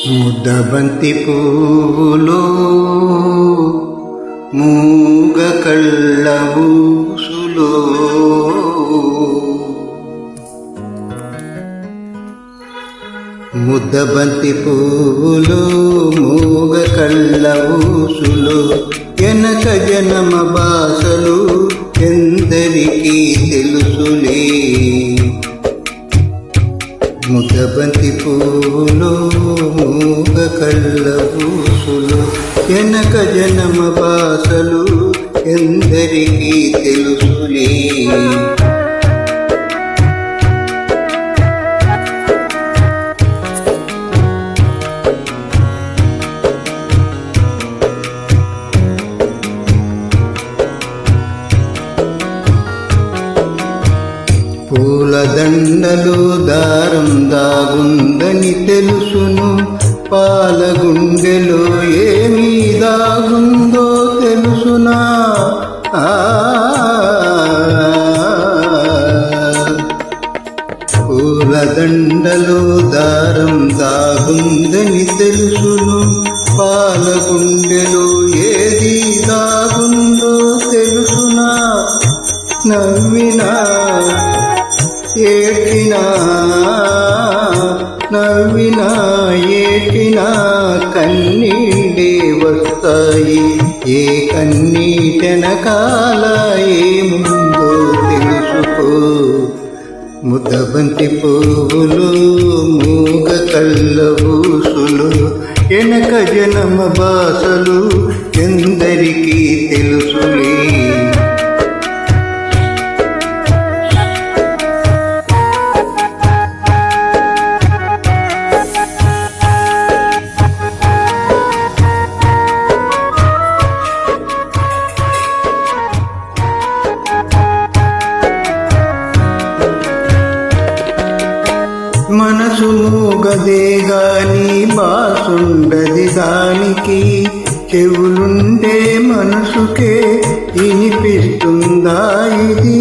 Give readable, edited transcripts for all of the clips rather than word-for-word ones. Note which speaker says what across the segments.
Speaker 1: ముద్దబంతి పూలో మూగ కళ్ళ ఊసులో ముద్దబంతి పూలో మూగ కళ్ళ ఊసులో ఎనక జనమ బాసలు ఎందరికీ తెలుసులే. ముద్దబంతి పూలో మూగ కళ్ళ ఊసులు ఎనక జనమ బాసలు ఎందరికీ తెలుసులే. పూలదండలో దారం దాగుందని తెలుసును, పాలగుండెలో ఏమీ దాగుందో తెలుసునా. పూలదండలో దారం దాగుందని తెలుసును, పాలగుండెలో ఏది దాగుందో తెలుసునా. నవ్వినా ఏటినా నవ్వినా ఏటినా కన్నీళ్ళే వస్తాయి. ఏ కన్నీటెనకాల ఏముందో తెలుసుకో. ముద్దబంతి పువ్వులు మూగ కళ్ళ ఊసులు ఎనక జనమ బాసలు ఎందరికీ తెలుసులే. మనసు మూగదే గాని బాసుండది దానికి, చెవులుండే మనసుకే వినిపిస్తుందా ఇది.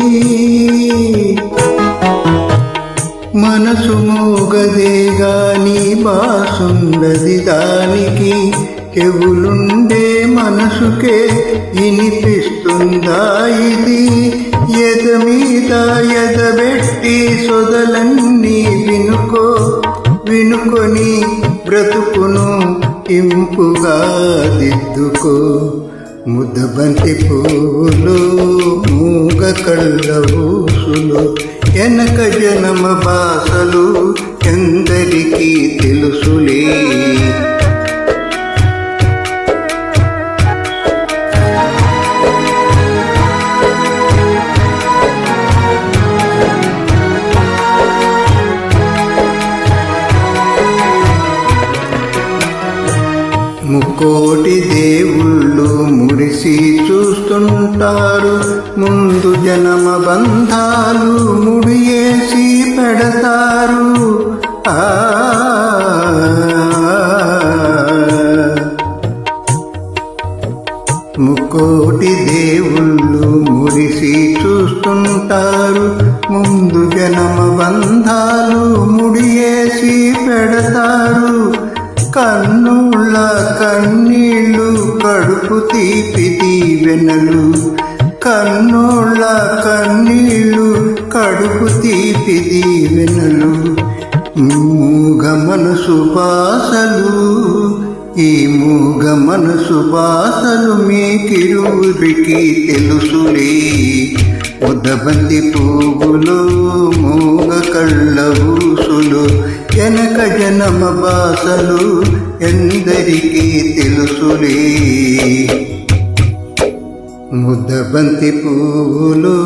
Speaker 1: మనసు మూగదే గాని బాసుండది దానికి, చెవులుండే మనసుకే వినిపిస్తుందా ఇది. ఎద మీద ఎదబెట్టి సొదలన్నీ వినుకొని బ్రతుకును ఇంపుగా దిద్దుకో. ముద్దబంతి పూలు మూగ కళ్ళ ఊసులు ఎనక జనమ బాసలు ఎందరికీ తెలుసులే. ముక్కోటి దేవుళ్ళు మురిసి చూస్తుంటారు, ముందు జనమ బంధాలు ముడియేసి పెడతారు. ముక్కోటి దేవుళ్ళు మురిసి చూస్తుంటారు, ముందు జనమ బంధాలు ముడియేసి పెడతారు. కన్నుల కన్నీళ్ళు కడుపు తీపి దీవెనలు, కన్నుల కన్నీళ్ళు కడుపు తీపి దీవెనలు. మూగ మనసు బాసలు ఈ మూగ మనసు బాసలు మీకిరువురికి తెలుసులే. ముద్దబంతి పువ్వులు మూగ కళ్ళ ఊసులు ఎనక జనమ బాసలు ఎందరికీ తెలుసులే. ముద్దబంతి పువ్వులు